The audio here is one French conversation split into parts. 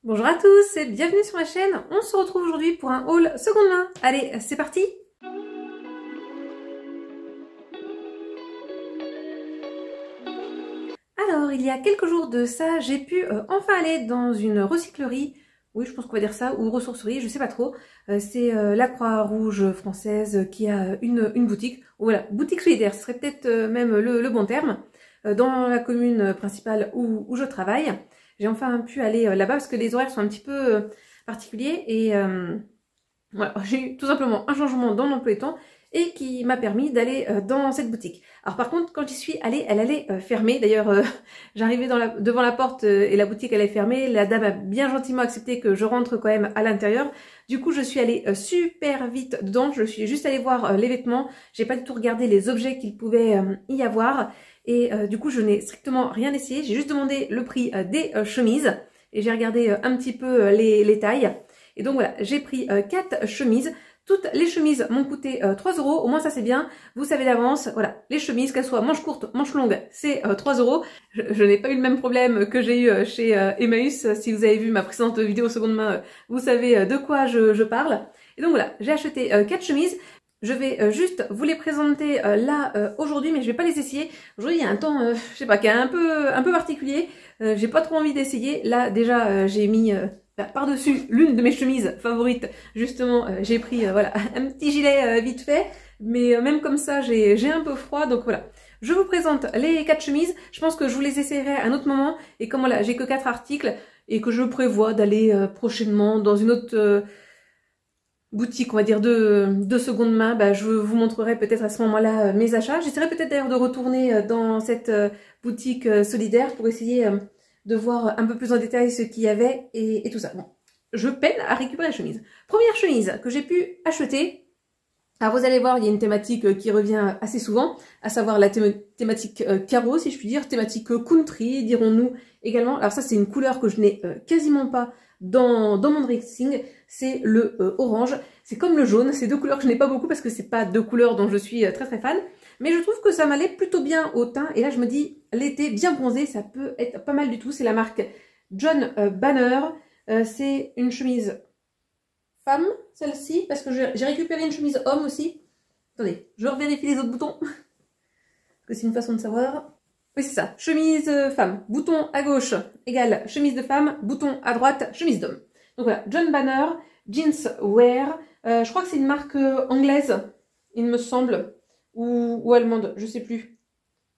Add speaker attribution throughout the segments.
Speaker 1: Bonjour à tous et bienvenue sur ma chaîne. On se retrouve aujourd'hui pour un haul seconde main. Allez, c'est parti! Alors, il y a quelques jours de ça, j'ai pu enfin aller dans une recyclerie, oui je pense qu'on va dire ça, ou ressourcerie, je sais pas trop. C'est la Croix-Rouge française qui a une boutique, voilà, boutique solidaire, ce serait peut-être même le bon terme, dans la commune principale où je travaille. J'ai enfin pu aller là-bas parce que les horaires sont un petit peu particuliers et voilà, j'ai eu tout simplement un changement dans l'emploi du temps et qui m'a permis d'aller dans cette boutique. Alors par contre, quand j'y suis allée, elle allait fermer. D'ailleurs, j'arrivais devant la porte et la boutique allait fermer. La dame a bien gentiment accepté que je rentre quand même à l'intérieur. Du coup, je suis allée super vite dedans. Je suis juste allée voir les vêtements. J'ai pas du tout regardé les objets qu'il pouvait y avoir. Et du coup, je n'ai strictement rien essayé. J'ai juste demandé le prix des chemises. Et j'ai regardé un petit peu les tailles. Et donc voilà, j'ai pris 4 chemises. Toutes les chemises m'ont coûté 3 €. Au moins ça c'est bien. Vous savez d'avance, voilà, les chemises, qu'elles soient manches courtes, manches longues, c'est 3 €. Je n'ai pas eu le même problème que j'ai eu chez Emmaüs. Si vous avez vu ma précédente vidéo seconde main, vous savez de quoi je parle. Et donc voilà, j'ai acheté 4 chemises. Je vais juste vous les présenter là aujourd'hui, mais je vais pas les essayer. Aujourd'hui il y a un temps, je sais pas, qui est un peu particulier. J'ai pas trop envie d'essayer. Là déjà j'ai mis par-dessus l'une de mes chemises favorites, justement, j'ai pris voilà, un petit gilet vite fait, mais même comme ça, j'ai un peu froid, donc voilà. Je vous présente les 4 chemises, je pense que je vous les essayerai à un autre moment, et comme voilà, j'ai que 4 articles, et que je prévois d'aller prochainement dans une autre boutique, on va dire, de seconde main, bah, je vous montrerai peut-être à ce moment-là mes achats. J'essaierai peut-être d'ailleurs de retourner dans cette boutique solidaire pour essayer de voir un peu plus en détail ce qu'il y avait et tout ça. Bon, je peine à récupérer la chemise. Première chemise que j'ai pu acheter. Alors vous allez voir, il y a une thématique qui revient assez souvent, à savoir la thématique carreau, si je puis dire, thématique country, dirons-nous également. Alors ça, c'est une couleur que je n'ai quasiment pas dans mon dressing, c'est le orange. C'est comme le jaune, c'est deux couleurs que je n'ai pas beaucoup parce que c'est pas deux couleurs dont je suis très fan. Mais je trouve que ça m'allait plutôt bien au teint. Et là, je me dis, l'été bien bronzé, ça peut être pas mal du tout. C'est la marque John Banner. C'est une chemise femme, celle-ci, parce que j'ai récupéré une chemise homme aussi. Attendez, je revérifie les autres boutons. Parce que c'est une façon de savoir. Oui, c'est ça. Chemise femme. Bouton à gauche égale chemise de femme. Bouton à droite, chemise d'homme. Donc voilà, John Banner, Jeans Wear. Je crois que c'est une marque anglaise, il me semble. Ou allemande, je sais plus.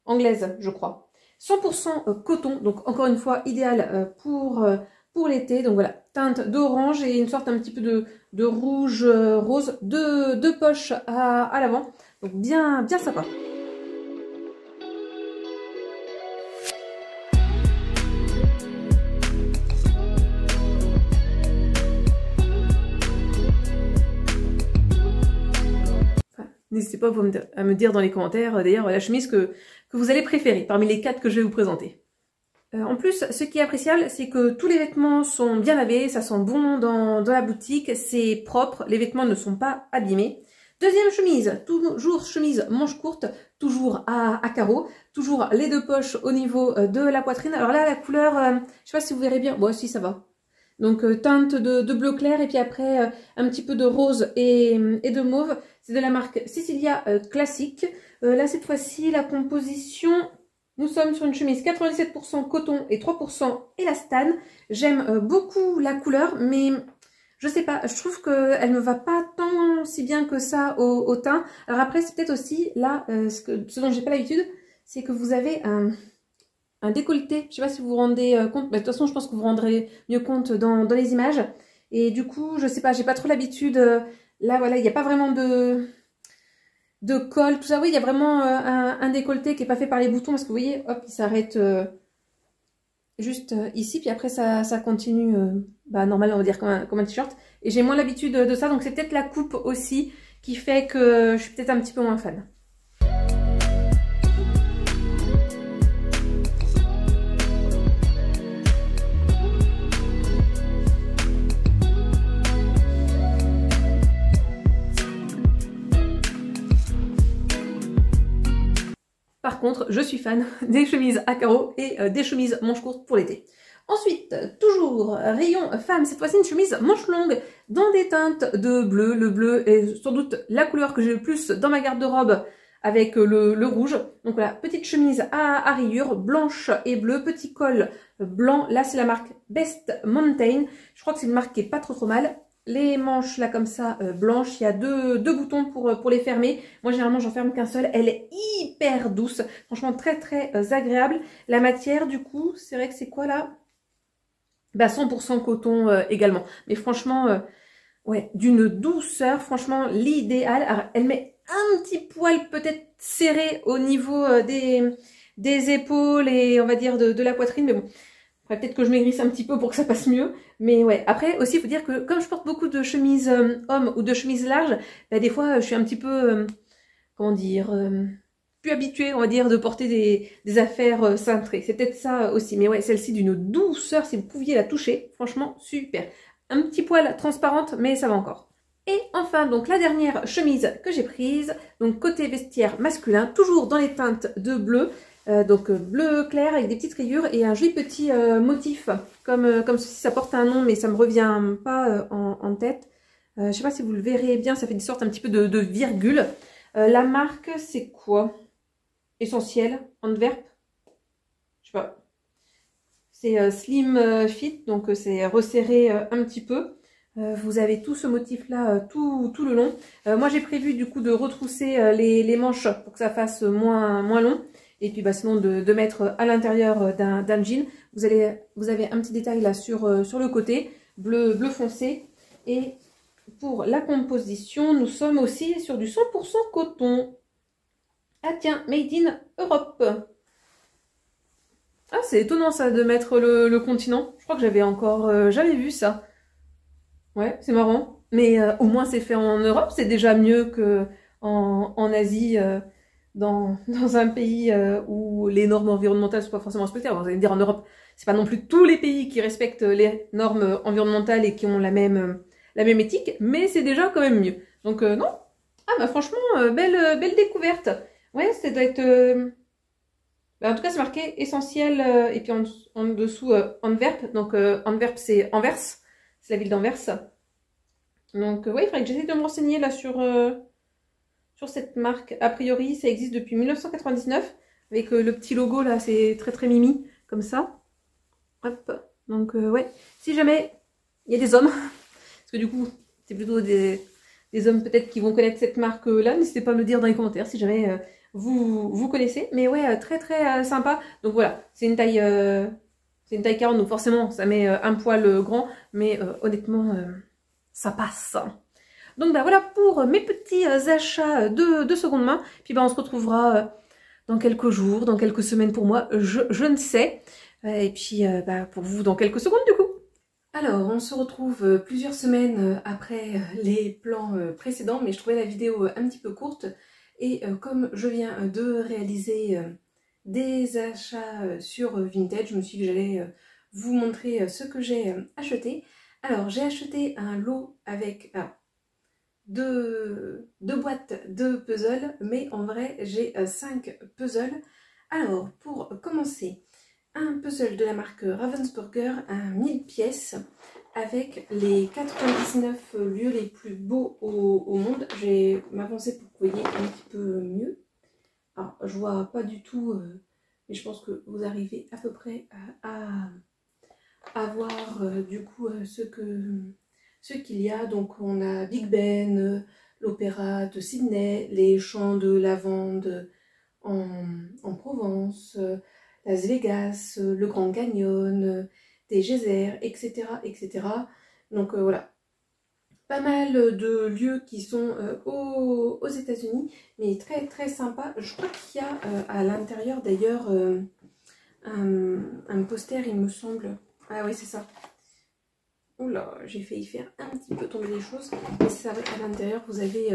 Speaker 1: Anglaise, je crois. 100% coton, donc encore une fois, idéal pour l'été. Donc voilà, teinte d'orange et une sorte un petit peu de rouge rose. Deux poches à l'avant. Donc bien sympa. N'hésitez pas à me dire dans les commentaires, d'ailleurs, la chemise que vous allez préférer, parmi les 4 que je vais vous présenter. En plus, ce qui est appréciable, c'est que tous les vêtements sont bien lavés, ça sent bon dans la boutique, c'est propre, les vêtements ne sont pas abîmés. Deuxième chemise, toujours chemise manche courte, toujours à carreaux, toujours les 2 poches au niveau de la poitrine. Alors là, la couleur, je sais pas si vous verrez bien, bon si ça va. Donc teinte de bleu clair et puis après un petit peu de rose et de mauve. C'est de la marque Sicilia Classique. Là cette fois-ci la composition, nous sommes sur une chemise 97% coton et 3% élastane. J'aime beaucoup la couleur mais je sais pas, je trouve qu'elle ne va pas tant si bien que ça au teint. Alors après c'est peut-être aussi là, ce dont j'ai pas l'habitude, c'est que vous avez un décolleté, je sais pas si vous vous rendez compte, mais de toute façon je pense que vous vous rendrez mieux compte dans les images. Et du coup, je sais pas, j'ai pas trop l'habitude, là voilà, il n'y a pas vraiment de col, tout ça. Oui, il y a vraiment un décolleté qui est pas fait par les boutons, parce que vous voyez, hop, il s'arrête juste ici, puis après ça continue, normalement on va dire comme un t-shirt. Et j'ai moins l'habitude de ça, donc c'est peut-être la coupe aussi qui fait que je suis peut-être un petit peu moins fan. Par contre, je suis fan des chemises à carreaux et des chemises manches courtes pour l'été. Ensuite, toujours rayon femme, cette fois-ci une chemise manche longue dans des teintes de bleu. Le bleu est sans doute la couleur que j'ai le plus dans ma garde-robe avec le rouge. Donc voilà, petite chemise à rayures, blanche et bleue, petit col blanc. Là, c'est la marque Best Mountain. Je crois que c'est une marque qui est pas trop mal. Les manches là comme ça blanches, il y a deux boutons pour les fermer. Moi généralement j'en ferme qu'un seul. Elle est hyper douce, franchement très agréable. La matière du coup, c'est vrai que c'est quoi là? Bah 100% coton également. Mais franchement, ouais, d'une douceur, franchement l'idéal. Alors, elle met un petit poil peut-être serré au niveau des épaules et on va dire de la poitrine, mais bon. Peut-être que je maigrisse un petit peu pour que ça passe mieux. Mais ouais, après aussi, il faut dire que comme je porte beaucoup de chemises hommes ou de chemises larges, bah, des fois, je suis un petit peu, comment dire, plus habituée, on va dire, de porter des affaires cintrées. C'est peut-être ça aussi. Mais ouais, celle-ci d'une douceur, si vous pouviez la toucher, franchement, super. Un petit poil transparente, mais ça va encore. Et enfin, donc la dernière chemise que j'ai prise, donc côté vestiaire masculin, toujours dans les teintes de bleu. Donc bleu clair avec des petites rayures et un joli petit motif comme ceci. Ça porte un nom mais ça me revient pas en tête. Je sais pas si vous le verrez bien, ça fait des sortes un petit peu de virgule. La marque c'est quoi? Essentiel, Antwerp. Je sais pas. C'est Slim Fit, donc c'est resserré un petit peu. Vous avez tout ce motif là tout le long. Moi j'ai prévu du coup de retrousser les manches pour que ça fasse moins long. Et puis bah, sinon de mettre à l'intérieur d'un jean. Vous avez un petit détail là sur le côté, bleu foncé. Et pour la composition, nous sommes aussi sur du 100% coton. Ah tiens, Made in Europe. Ah c'est étonnant ça de mettre le continent. Je crois que j'avais encore jamais vu ça. Ouais, c'est marrant. Mais au moins c'est fait en Europe, c'est déjà mieux que en Asie. Dans un pays où les normes environnementales ne sont pas forcément respectées. Alors, vous allez me dire en Europe, c'est pas non plus tous les pays qui respectent les normes environnementales et qui ont la même éthique, mais c'est déjà quand même mieux. Donc non. Ah bah franchement, belle découverte. Ouais, ça doit être... bah, en tout cas, c'est marqué essentiel et puis en dessous Antwerp. Donc Antwerp, c'est Anvers. C'est la ville d'Anvers. Donc ouais, il faudrait que j'essaie de me renseigner là sur cette marque. A priori, ça existe depuis 1999 avec le petit logo là, c'est très mimi comme ça. Hop. Donc ouais, si jamais il y a des hommes, parce que du coup, c'est plutôt des hommes peut-être qui vont connaître cette marque là, n'hésitez pas à me le dire dans les commentaires si jamais vous connaissez. Mais ouais, très sympa. Donc voilà, c'est une taille 40, donc forcément ça met un poil grand, mais honnêtement, ça passe. Donc bah voilà pour mes petits achats de seconde main. Puis bah on se retrouvera dans quelques jours, dans quelques semaines pour moi, je ne sais. Et puis bah, pour vous dans quelques secondes du coup. Alors on se retrouve plusieurs semaines après les plans précédents, mais je trouvais la vidéo un petit peu courte. Et comme je viens de réaliser des achats sur Vinted, je me suis dit que j'allais vous montrer ce que j'ai acheté. Alors j'ai acheté un lot avec... deux boîtes de puzzles, mais en vrai j'ai 5 puzzles. Alors pour commencer, un puzzle de la marque Ravensburger, un 1000 pièces avec les 99 lieux les plus beaux au monde. Je vais m'avancer pour que vous voyez un petit peu mieux. Alors je vois pas du tout, mais je pense que vous arrivez à peu près à voir du coup ce qu'il y a. Donc on a Big Ben, l'opéra de Sydney, les champs de lavande en Provence, Las Vegas, le Grand Canyon, des geysers, etc. etc. Donc voilà, pas mal de lieux qui sont aux États-Unis, mais très sympa. Je crois qu'il y a à l'intérieur d'ailleurs un poster, il me semble. Ah oui, c'est ça. Oula, j'ai failli faire un petit peu tomber les choses. Mais c'est vrai qu'à l'intérieur, vous avez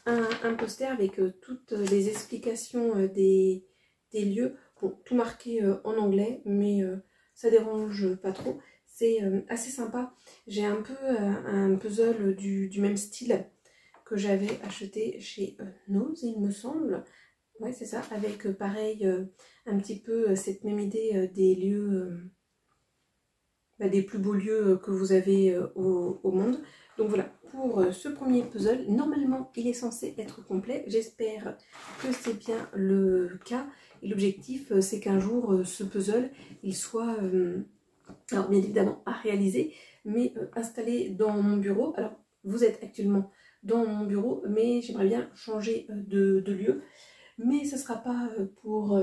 Speaker 1: un poster avec toutes les explications des lieux. Bon, tout marqué en anglais, mais ça dérange pas trop. C'est assez sympa. J'ai un peu un puzzle du même style que j'avais acheté chez Nose, il me semble. Ouais, c'est ça, avec pareil, un petit peu cette même idée des lieux... des plus beaux lieux que vous avez au monde. Donc voilà, pour ce premier puzzle, normalement il est censé être complet. J'espère que c'est bien le cas. Et l'objectif, c'est qu'un jour, ce puzzle, il soit, alors bien évidemment, à réaliser, mais installé dans mon bureau. Alors, vous êtes actuellement dans mon bureau, mais j'aimerais bien changer de lieu. Mais ce ne sera pas pour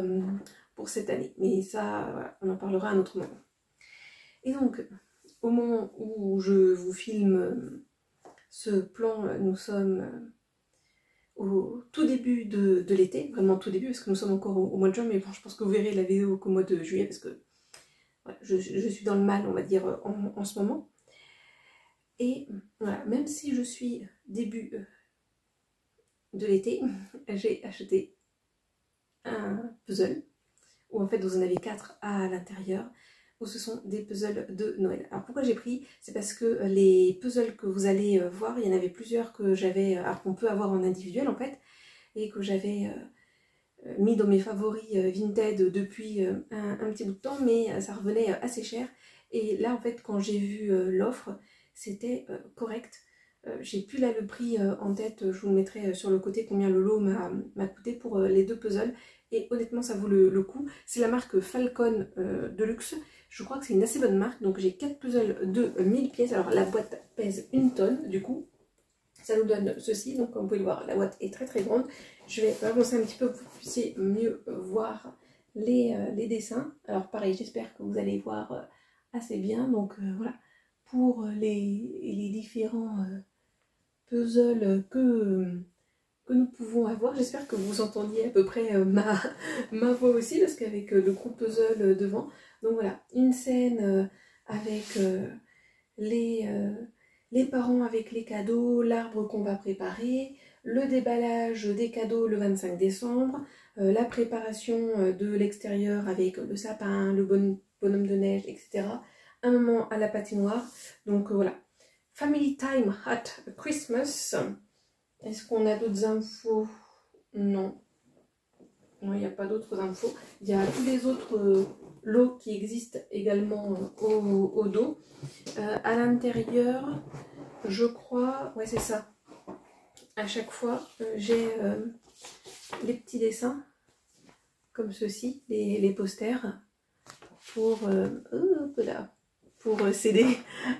Speaker 1: cette année. Mais ça, voilà, on en parlera à un autre moment. Et donc, au moment où je vous filme ce plan, nous sommes au tout début de l'été, vraiment tout début, parce que nous sommes encore au mois de juin, mais bon, je pense que vous verrez la vidéo qu'au mois de juillet, parce que voilà, je suis dans le mal, on va dire, en ce moment. Et voilà, même si je suis début de l'été, j'ai acheté un puzzle, où en fait vous en avez 4 à l'intérieur, où ce sont des puzzles de Noël. Alors pourquoi j'ai pris? C'est parce que les puzzles que vous allez voir, il y en avait plusieurs que j'avais, qu'on peut avoir en individuel en fait, et que j'avais mis dans mes favoris Vinted depuis un petit bout de temps, mais ça revenait assez cher. Et là en fait quand j'ai vu l'offre, c'était correct. J'ai plus là le prix en tête, je vous mettrai sur le côté combien le lot m'a coûté pour les 2 puzzles. Et honnêtement ça vaut le coup. C'est la marque Falcon Deluxe. Je crois que c'est une assez bonne marque. Donc j'ai 4 puzzles de 1000 pièces. Alors la boîte pèse 1 tonne du coup. Ça nous donne ceci. Donc comme vous pouvez le voir, la boîte est très très grande. Je vais avancer un petit peu pour que vous puissiez mieux voir les dessins. Alors pareil, j'espère que vous allez voir assez bien. Donc voilà, pour les différents puzzles que nous pouvons avoir. J'espère que vous entendiez à peu près ma voix aussi, parce qu'avec le gros puzzle devant. Donc voilà, une scène avec les parents avec les cadeaux, l'arbre qu'on va préparer, le déballage des cadeaux le 25 décembre, la préparation de l'extérieur avec le sapin, le bonhomme de neige, etc. Un moment à la patinoire. Donc voilà, Family Time at Christmas. Est-ce qu'on a d'autres infos? Non. Non, il n'y a pas d'autres infos. Il y a tous les autres lots qui existent également au dos. À l'intérieur, je crois... Ouais, c'est ça. À chaque fois, j'ai les petits dessins, comme ceci, les posters, pour s'aider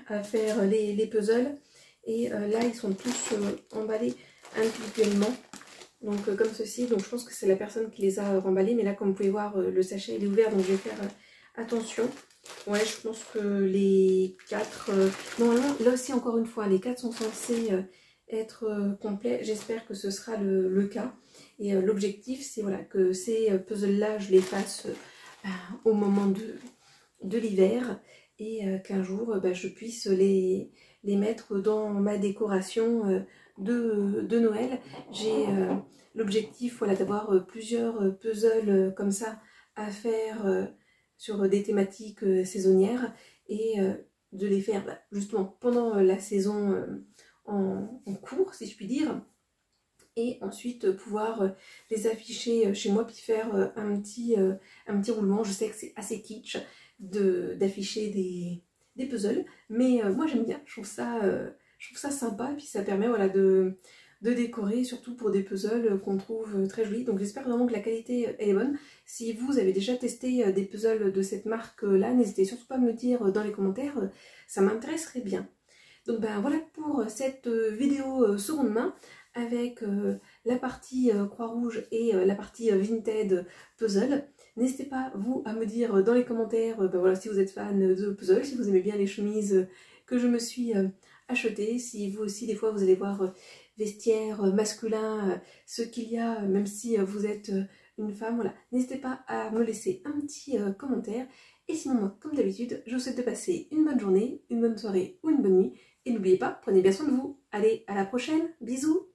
Speaker 1: à faire les puzzles. Et là, ils sont tous emballés individuellement. Donc comme ceci, donc je pense que c'est la personne qui les a remballés, mais là comme vous pouvez voir le sachet il est ouvert, donc je vais faire attention. Ouais, je pense que les 4, normalement là aussi encore une fois, les 4 sont censés être complets, j'espère que ce sera le cas. Et l'objectif c'est voilà, que ces puzzles là je les fasse au moment de l'hiver, et qu'un jour je puisse les mettre dans ma décoration de Noël. J'ai l'objectif voilà, d'avoir plusieurs puzzles comme ça à faire sur des thématiques saisonnières, et de les faire justement pendant la saison en cours, si je puis dire, et ensuite pouvoir les afficher chez moi, puis faire un petit roulement. Je sais que c'est assez kitsch d'afficher des puzzles, mais moi j'aime bien, je trouve ça sympa, et puis ça permet voilà, de décorer, surtout pour des puzzles qu'on trouve très jolis. Donc j'espère vraiment que la qualité elle est bonne. Si vous avez déjà testé des puzzles de cette marque là, n'hésitez surtout pas à me le dire dans les commentaires, ça m'intéresserait bien. Donc ben voilà pour cette vidéo seconde main, avec la partie Croix-Rouge et la partie Vinted puzzle. N'hésitez pas vous à me dire dans les commentaires ben voilà, si vous êtes fan de puzzle, si vous aimez bien les chemises que je me suis achetées, si vous aussi des fois vous allez voir vestiaire masculin, ce qu'il y a, même si vous êtes une femme, voilà. N'hésitez pas à me laisser un petit commentaire. Et sinon moi, comme d'habitude, je vous souhaite de passer une bonne journée, une bonne soirée ou une bonne nuit. Et n'oubliez pas, prenez bien soin de vous. Allez, à la prochaine, bisous!